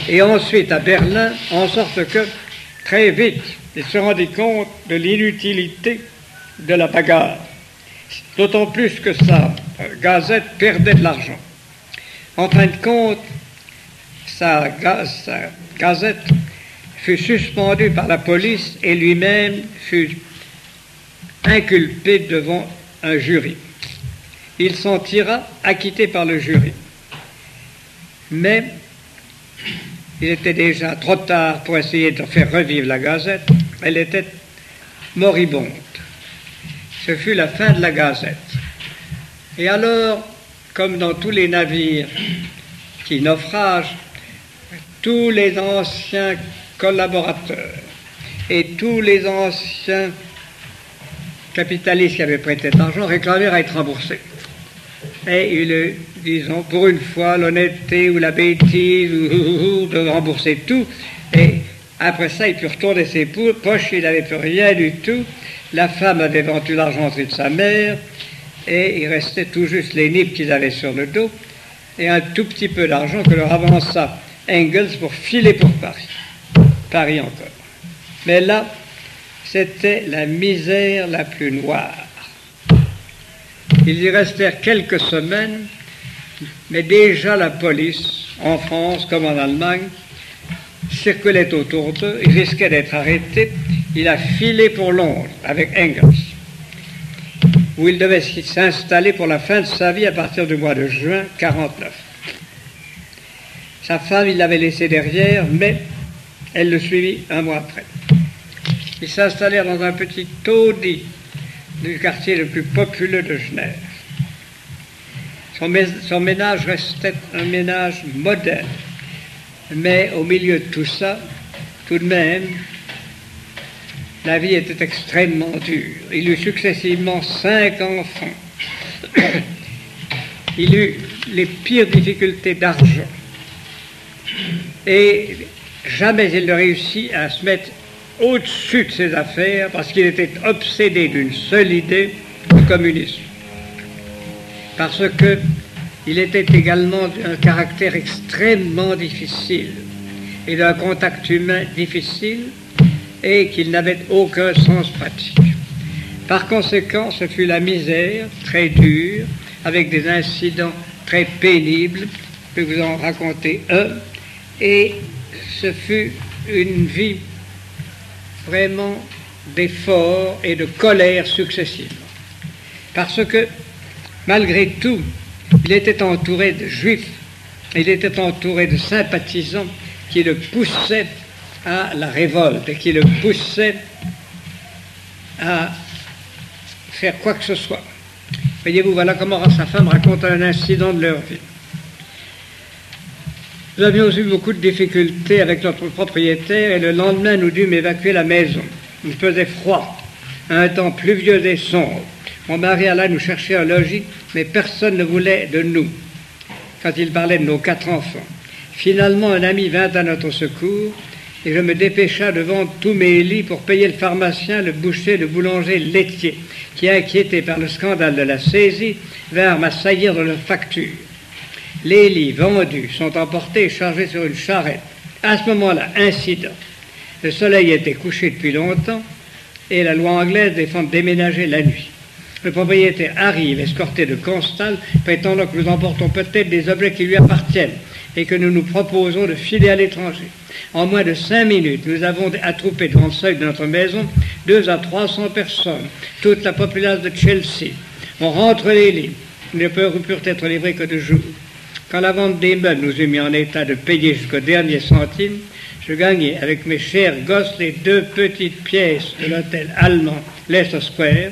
et ensuite à Berlin, en sorte que, très vite, il se rendit compte de l'inutilité de la bagarre, d'autant plus que sa gazette perdait de l'argent. En fin de compte, sa gazette fut suspendue par la police et lui-même fut inculpé devant un jury. Il s'en tira acquitté par le jury. Mais il était déjà trop tard pour essayer de faire revivre la gazette. Elle était moribonde. Ce fut la fin de la gazette. Et alors, comme dans tous les navires qui naufragent, tous les anciens collaborateurs et tous les anciens capitalistes qui avaient prêté de l'argent réclamèrent à être remboursés. Et ils, disons, pour une fois, l'honnêteté ou la bêtise, de rembourser tout. Et après ça, il put retourner ses poches, il n'avait plus rien du tout. La femme avait vendu l'argenterie de sa mère, et il restait tout juste les nippes qu'ils avaient sur le dos, et un tout petit peu d'argent que leur avança Engels pour filer pour Paris. Paris encore. Mais là, c'était la misère la plus noire. Ils y restèrent quelques semaines, mais déjà la police, en France comme en Allemagne, circulait autour d'eux, il risquait d'être arrêté. Il a filé pour Londres avec Engels, où il devait s'installer pour la fin de sa vie à partir du mois de juin 1949. Sa femme, il l'avait laissée derrière, mais elle le suivit un mois après. Ils s'installèrent dans un petit taudis du quartier le plus populeux de Genève. Son ménage restait un ménage moderne, mais au milieu de tout ça, tout de même, la vie était extrêmement dure. Il eut successivement 5 enfants. Il eut les pires difficultés d'argent. Et jamais il ne réussit à se mettre au-dessus de ses affaires parce qu'il était obsédé d'une seule idée, le communisme. Parce qu'il était également d'un caractère extrêmement difficile et d'un contact humain difficile et qu'il n'avait aucun sens pratique. Par conséquent, ce fut la misère très dure, avec des incidents très pénibles, je vais vous en raconter un, et ce fut une vie vraiment d'efforts et de colère successivement. Parce que, malgré tout, il était entouré de juifs, il était entouré de sympathisants qui le poussaient à la révolte et qui le poussaient à faire quoi que ce soit. Voyez-vous, voilà comment sa femme raconte un incident de leur vie. Nous avions eu beaucoup de difficultés avec notre propriétaire et le lendemain, nous dûmes évacuer la maison. Il faisait froid, un temps pluvieux et sombre. Mon mari alla nous chercher un logis, mais personne ne voulait de nous, quand il parlait de nos 4 enfants. Finalement, un ami vint à notre secours et je me dépêcha de vendre tous mes lits pour payer le pharmacien, le boucher, le boulanger, le laitier, qui, inquiétés par le scandale de la saisie, vinrent m'assaillir de leurs factures. Les lits vendus sont emportés et chargés sur une charrette. À ce moment-là, incident. Le soleil était couché depuis longtemps et la loi anglaise défend de déménager la nuit. Le propriétaire arrive, escorté de constal, prétendant que nous emportons peut-être des objets qui lui appartiennent et que nous nous proposons de filer à l'étranger. En moins de 5 minutes, nous avons attroupé devant le seuil de notre maison 200 à 300 personnes, toute la populace de Chelsea. On rentre les lits, ils ne purent être livrés que de jour. Quand la vente des meubles nous eut mis en état de payer jusqu'au dernier centime, je gagnai avec mes chers gosses les 2 petites pièces de l'hôtel allemand Leicester Square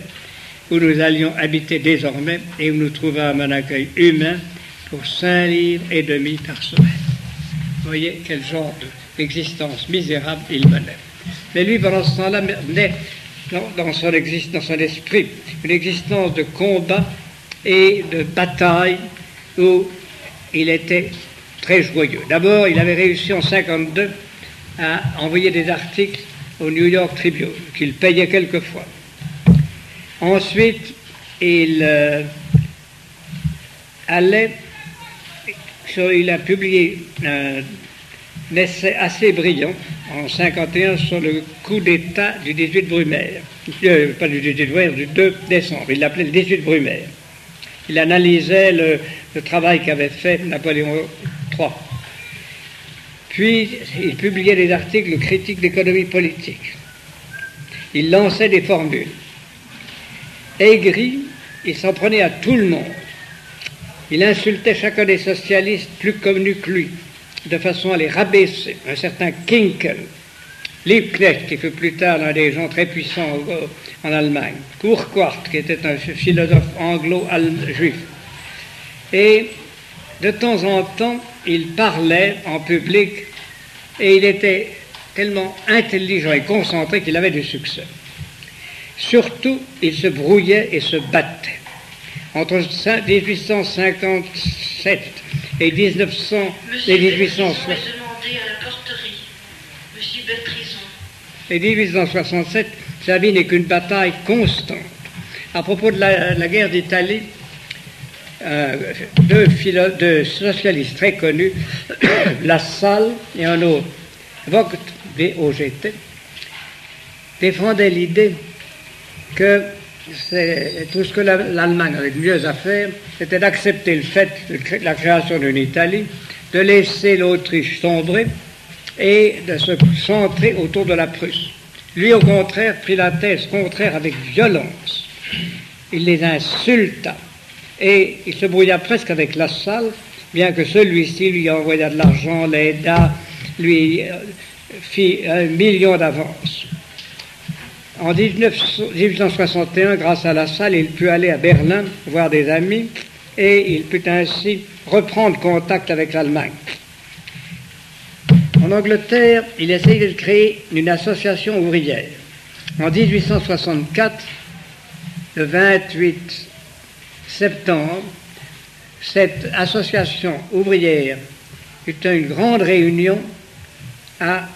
où nous allions habiter désormais et où nous trouvâmes un accueil humain pour 5 livres et demi par semaine. Vous voyez quel genre d'existence misérable il menait. Mais lui, pendant ce temps-là, menait dans son esprit une existence de combat et de bataille où il était très joyeux. D'abord, il avait réussi en 1952 à envoyer des articles au New York Tribune, qu'il payait quelquefois. Ensuite, il a publié un essai assez brillant en 1951 sur le coup d'État du 18 Brumaire. Pas du 18 Brumaire, du 2 décembre. Il l'appelait le 18 Brumaire. Il analysait le travail qu'avait fait Napoléon III. Puis, il publiait des articles critiques d'économie politique. Il lançait des formules. Aigri, il s'en prenait à tout le monde. Il insultait chacun des socialistes plus connus que lui, de façon à les rabaisser. Un certain Kinkel, Liebknecht, qui fut plus tard l'un des gens très puissants en Allemagne, Urquhart, qui était un philosophe anglo-juif. Et de temps en temps, il parlait en public et il était tellement intelligent et concentré qu'il avait du succès. Surtout, il se brouillait et se battait. Entre 1857 et 1860. Monsieur Bertrison est demandé à la porterie. Monsieur Bertrison. Et 1867, sa vie n'est qu'une bataille constante. À propos de la guerre d'Italie, deux socialistes très connus, Lassalle et un autre, Vogt, V-O-G-T, défendaient l'idée que tout ce que l'Allemagne avait de mieux à faire, c'était d'accepter le fait de la création d'une Italie, de laisser l'Autriche sombrer et de se centrer autour de la Prusse. Lui, au contraire, prit la thèse contraire avec violence. Il les insulta et il se brouilla presque avec Lassalle, bien que celui-ci lui envoya de l'argent, l'aida, lui fit 1 million d'avance. En 1861, grâce à Lassalle, il put aller à Berlin voir des amis et il put ainsi reprendre contact avec l'Allemagne. En Angleterre, il essayait de créer une association ouvrière. En 1864, le 28 septembre, cette association ouvrière eut une grande réunion à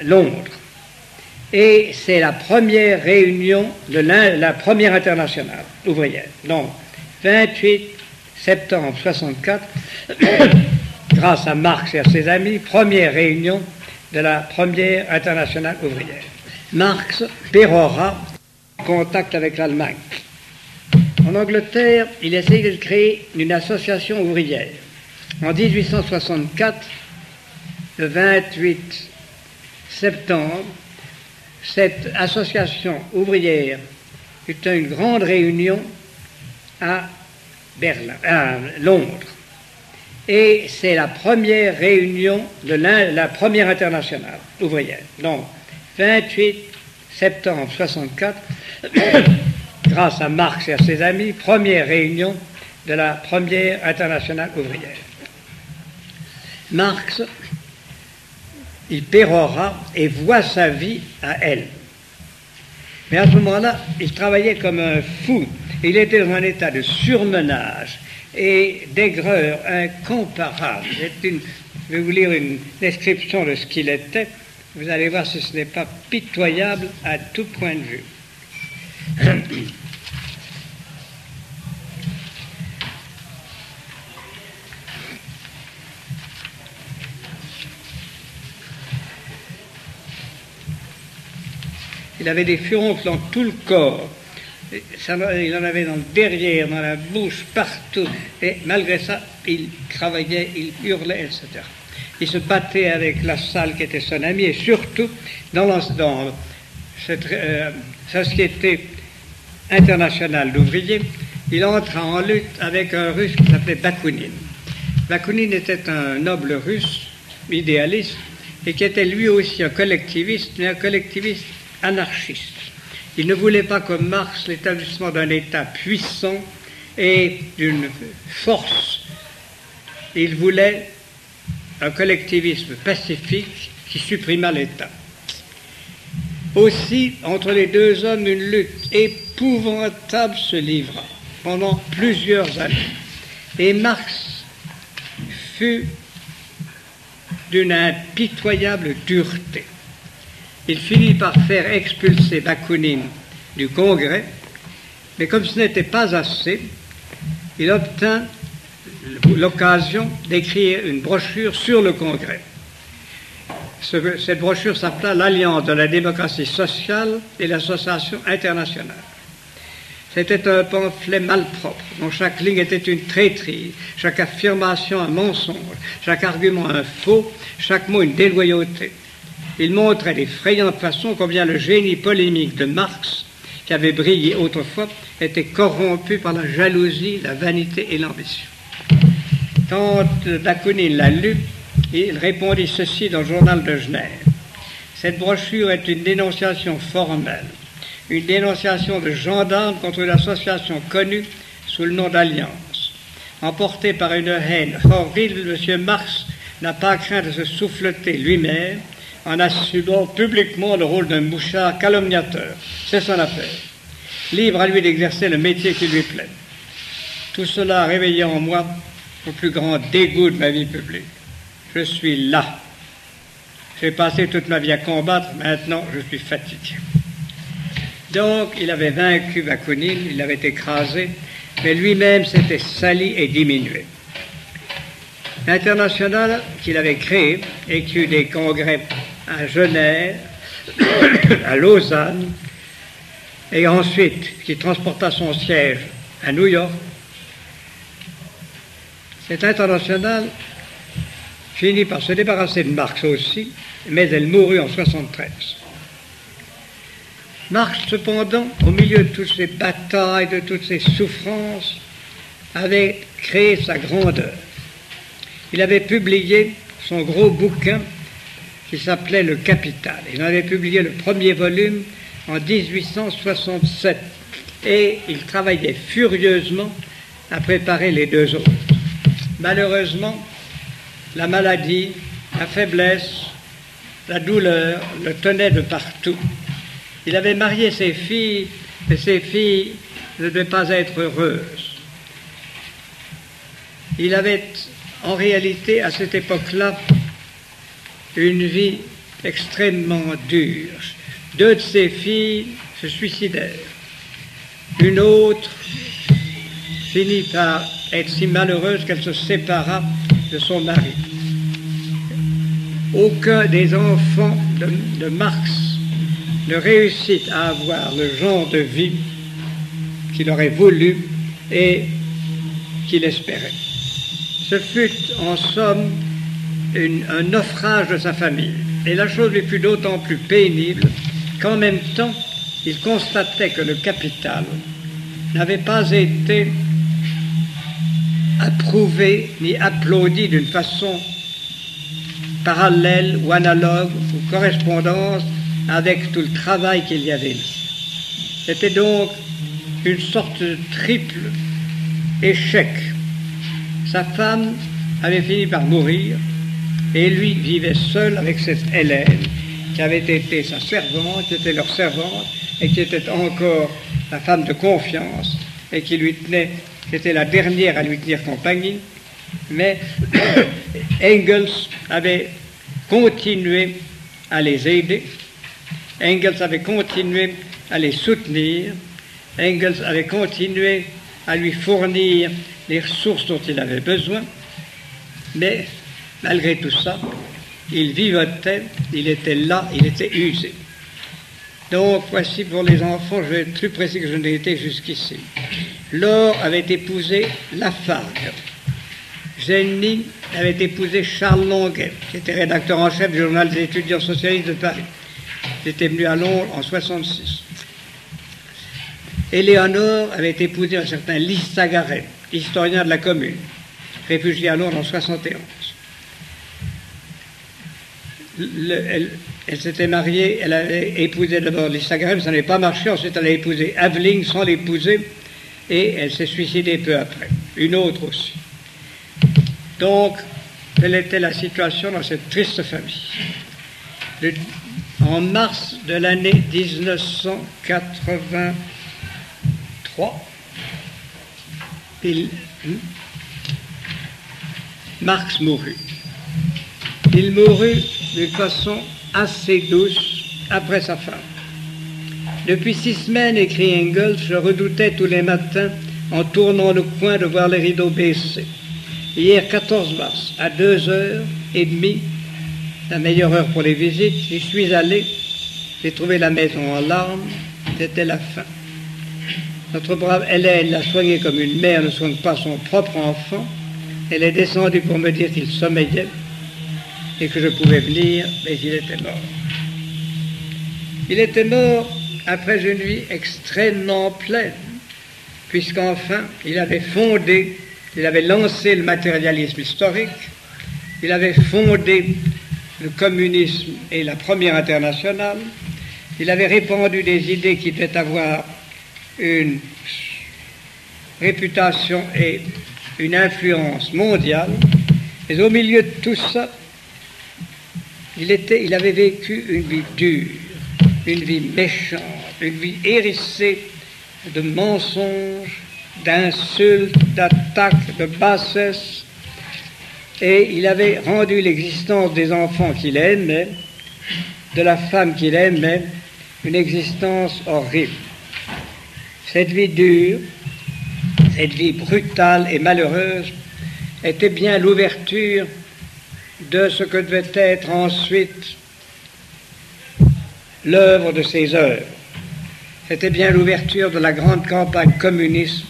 Londres. Et c'est la première réunion de la première internationale ouvrière. Donc, 28 septembre 1964, grâce à Marx et à ses amis, première réunion de la première internationale ouvrière. Marx pérora en contact avec l'Allemagne. En Angleterre, il essayait de créer une association ouvrière. En 1864, le 28 septembre, cette association ouvrière eut une grande réunion à Londres. Et c'est la première réunion de la première internationale ouvrière. Donc, 28 septembre 1964, grâce à Marx et à ses amis, première réunion de la première internationale ouvrière. Marx, il pérora et voit sa vie à elle. Mais à ce moment-là, il travaillait comme un fou. Il était dans un état de surmenage et d'aigreur incomparable. Je vais vous lire une description de ce qu'il était. Vous allez voir si ce n'est pas pitoyable à tout point de vue. Il avait des furoncles dans tout le corps. Il en avait dans le derrière, dans la bouche, partout. Et malgré ça, il travaillait, il hurlait, etc. Il se battait avec Lassalle, qui était son ami, et surtout, dans cette société internationale d'ouvriers, il entra en lutte avec un Russe qui s'appelait Bakounine. Bakounine était un noble Russe, idéaliste, et qui était lui aussi un collectiviste, mais un collectiviste anarchiste. Il ne voulait pas, comme Marx, l'établissement d'un État puissant et d'une force. Il voulait un collectivisme pacifique qui supprimât l'État. Aussi, entre les deux hommes, une lutte épouvantable se livra pendant plusieurs années. Et Marx fut d'une impitoyable dureté. Il finit par faire expulser Bakounine du Congrès, mais comme ce n'était pas assez, il obtint l'occasion d'écrire une brochure sur le Congrès. Cette brochure s'appela l'Alliance de la démocratie sociale et l'association internationale. C'était un pamphlet malpropre, dont chaque ligne était une traîtrise, chaque affirmation un mensonge, chaque argument un faux, chaque mot une déloyauté. Il montrait d'effrayantes façons combien le génie polémique de Marx, qui avait brillé autrefois, était corrompu par la jalousie, la vanité et l'ambition. Quand Bakounine l'a lu, il répondit ceci dans le journal de Genève. Cette brochure est une dénonciation formelle, une dénonciation de gendarmes contre une association connue sous le nom d'Alliance. Emporté par une haine horrible, M. Marx n'a pas craint de se souffleter lui-même en assumant publiquement le rôle d'un mouchard calomniateur. C'est son affaire. Libre à lui d'exercer le métier qui lui plaît. Tout cela a réveillé en moi le plus grand dégoût de ma vie publique. Je suis là. J'ai passé toute ma vie à combattre, maintenant je suis fatigué. Donc, il avait vaincu Bakounine, il l'avait écrasé, mais lui-même s'était sali et diminué. L'Internationale qu'il avait créé et qui eut des congrès à Genève, à Lausanne, et ensuite qui transporta son siège à New York, cette Internationale finit par se débarrasser de Marx aussi, mais elle mourut en 1973. Marx, cependant, au milieu de toutes ces batailles, de toutes ces souffrances, avait créé sa grandeur. Il avait publié son gros bouquin qui s'appelait Le Capital. Il en avait publié le premier volume en 1867 et il travaillait furieusement à préparer les deux autres. Malheureusement, la maladie, la faiblesse, la douleur le tenaient de partout. Il avait marié ses filles, mais ses filles ne devaient pas être heureuses. Il avait en réalité, à cette époque-là, une vie extrêmement dure. Deux de ses filles se suicidèrent. Une autre finit par être si malheureuse qu'elle se sépara de son mari. Aucun des enfants de Marx ne réussit à avoir le genre de vie qu'il aurait voulu et qu'il espérait. Ce fut en somme un naufrage de sa famille. Et la chose lui fut d'autant plus pénible qu'en même temps, il constatait que le capital n'avait pas été approuvé ni applaudi d'une façon parallèle ou analogue ou correspondance avec tout le travail qu'il y avait mis. C'était donc une sorte de triple échec. Sa femme avait fini par mourir et lui vivait seul avec cette Hélène qui avait été sa servante, qui était leur servante et qui était encore la femme de confiance et qui lui tenait, qui était la dernière à lui tenir compagnie. Mais Engels avait continué à les aider, Engels avait continué à les soutenir, Engels avait continué à lui fournir les ressources dont il avait besoin, mais malgré tout ça, il vivotait, il était là, il était usé. Donc voici pour les enfants, je vais être plus précis que je n'ai été jusqu'ici. Laure avait épousé Lafargue. Jenny avait épousé Charles Longuet, qui était rédacteur en chef du journal des étudiants socialistes de Paris. Il était venu à Londres en 1966. Éléonore avait épousé un certain Lissagaret, historien de la Commune, réfugié à Londres en 1971. Elle s'était mariée, elle avait épousé d'abord Lisa Graham, ça n'avait pas marché, ensuite elle a épousé Aveling sans l'épouser, et elle s'est suicidée peu après. Une autre aussi. Donc, telle était la situation dans cette triste famille. En mars de l'année 1983, Marx mourut. Il mourut d'une façon assez douce après sa femme. Depuis 6 semaines, écrit Engels, je redoutais tous les matins, en tournant le coin, de voir les rideaux baissés. Hier, 14 mars, à 2h30, la meilleure heure pour les visites, j'y suis allé, j'ai trouvé la maison en larmes, c'était la fin. Notre brave Hélène l'a soigné comme une mère ne soigne pas son propre enfant. Elle est descendue pour me dire qu'il sommeillait et que je pouvais venir, mais il était mort. Il était mort après une vie extrêmement pleine, puisqu'enfin, il avait lancé le matérialisme historique, il avait fondé le communisme et la Première Internationale, il avait répandu des idées qui devaient avoir une réputation et une influence mondiale, mais au milieu de tout ça, il avait vécu une vie dure, une vie méchante, une vie hérissée de mensonges, d'insultes, d'attaques, de bassesses, et il avait rendu l'existence des enfants qu'il aimait, de la femme qu'il aimait, une existence horrible. Cette vie dure, cette vie brutale et malheureuse était bien l'ouverture de ce que devait être ensuite l'œuvre de ses œuvres. C'était bien l'ouverture de la grande campagne communiste,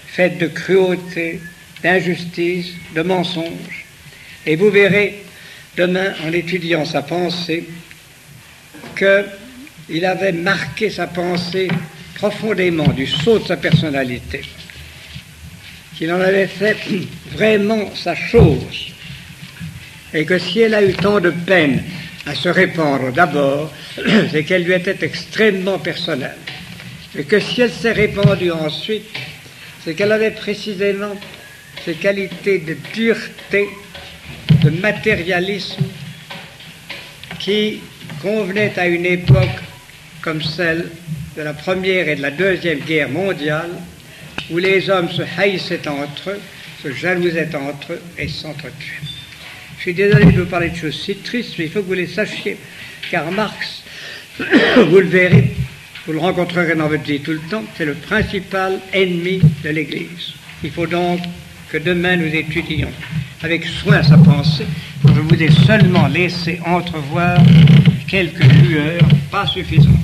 faite de cruauté, d'injustice, de mensonges. Et vous verrez demain, en étudiant sa pensée, qu'il avait marqué sa pensée profondément du sceau de sa personnalité, qu'il en avait fait vraiment sa chose, et que si elle a eu tant de peine à se répandre d'abord, c'est qu'elle lui était extrêmement personnelle, et que si elle s'est répandue ensuite, c'est qu'elle avait précisément ces qualités de dureté, de matérialisme qui convenaient à une époque comme celle de la Première et de la Deuxième Guerre mondiale, où les hommes se haïssaient entre eux, se jalousaient entre eux et s'entretuaient. Je suis désolé de vous parler de choses si tristes, mais il faut que vous les sachiez, car Marx, vous le verrez, vous le rencontrerez dans votre vie tout le temps, c'est le principal ennemi de l'Église. Il faut donc que demain nous étudions avec soin sa pensée. Je vous ai seulement laissé entrevoir quelques lueurs, pas suffisantes.